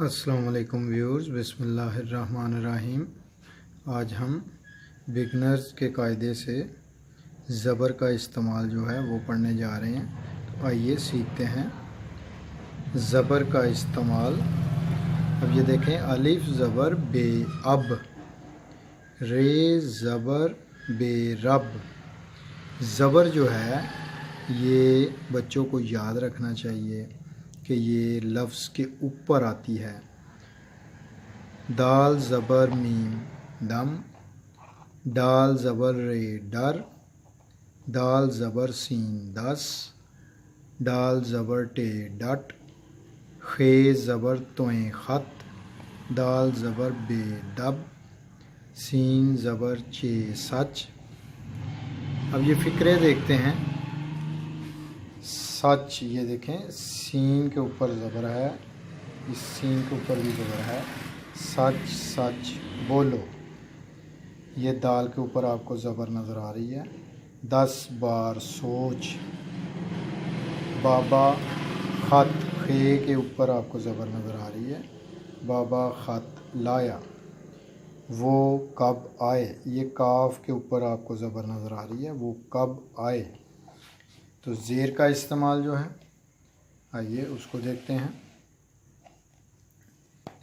अस्सलाम वालेकुम व्यूअर्स, बिस्मिल्लाहिर्रहमानिर्रहीम। आज हम बिगनर्स के कायदे से ज़बर का इस्तेमाल जो है वो पढ़ने जा रहे हैं। तो आइए सीखते हैं ज़बर का इस्तेमाल। अब ये देखें, अलिफ ज़बर बे अब, रे ज़बर बे रब। ज़बर जो है ये बच्चों को याद रखना चाहिए कि ये लफ्ज़ के ऊपर आती है। दाल ज़बर मीम दम, दाल ज़बर रे डर, दाल ज़बर सीन दस, दाल ज़बर टे डट, खे ज़बर तोएं ख़त, दाल ज़बर बे दब, सीन ज़बर चे सच। अब ये फ़िक्रे देखते हैं। सच, ये देखें, सीन के ऊपर ज़बर है, इस सीन के ऊपर भी ज़बर है। सच सच बोलो, ये दाल के ऊपर आपको ज़बर नज़र आ रही है। 10 बार सोच। बाबा ख़त, खे के ऊपर आपको ज़बर नज़र आ रही है। बाबा ख़त लाया। वो कब आए, ये काफ के ऊपर आपको ज़बर नज़र आ रही है। वो कब आए। तो ज़ेर का इस्तेमाल जो है, आइए उसको देखते हैं।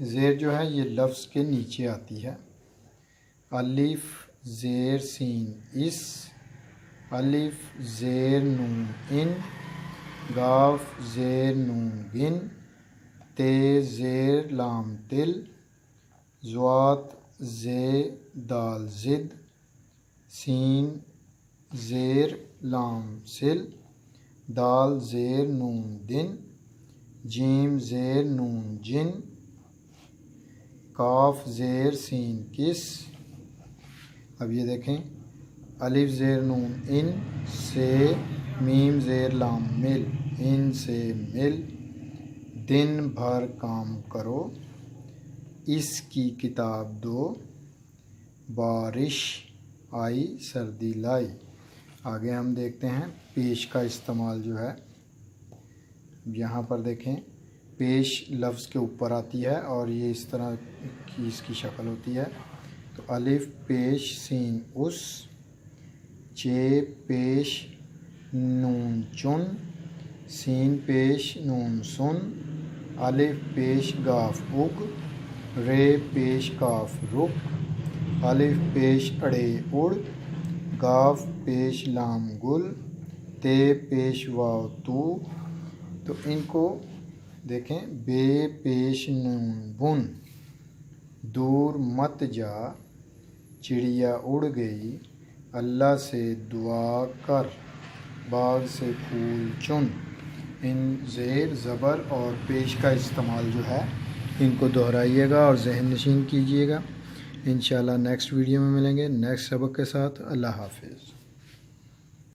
ज़ेर जो है ये लफ्ज़ के नीचे आती है। अलिफ ज़ेर सीन इस, अलिफ ज़ेर नून इन, गाफ ज़ेर नून गिन, ते ज़ेर लाम तिल, ज़्वात ज़े दाल ज़िद, सीन ज़ेर लाम सिल, दाल ज़ेर नून दिन, जीम ज़ेर नून जिन, काफ ज़ेर सीन किस। अब ये देखें, अलिफ ज़ेर नून इन से, मीम ज़ेर लाम मिल, इन से मिल, दिन भर काम करो, इसकी किताब दो, बारिश आई सर्दी लाई। आगे हम देखते हैं पेश का इस्तेमाल जो है। यहाँ पर देखें, पेश लफ्ज़ के ऊपर आती है और ये इस तरह की इसकी शक्ल होती है। तो अलिफ पेश सीन उस, चे पेश नून चुन, सीन पेश नून सुन, अलिफ पेश गाफ उग, रे पेश काफ रुक, अलिफ पेश अड़े उड़, गाफ पेश लाम गुल, ते पेश वाव तू। तो इनको देखें, बे पेश नून बुन, दूर मत जा, चिड़िया उड़ गई, अल्लाह से दुआ कर, बाग से फूल चुन। इन ज़ेर ज़बर और पेश का इस्तेमाल जो है इनको दोहराइएगा और ज़हन नशीन कीजिएगा। इंशाल्लाह नेक्स्ट वीडियो में मिलेंगे नेक्स्ट सबक के साथ। अल्लाह हाफ़िज़।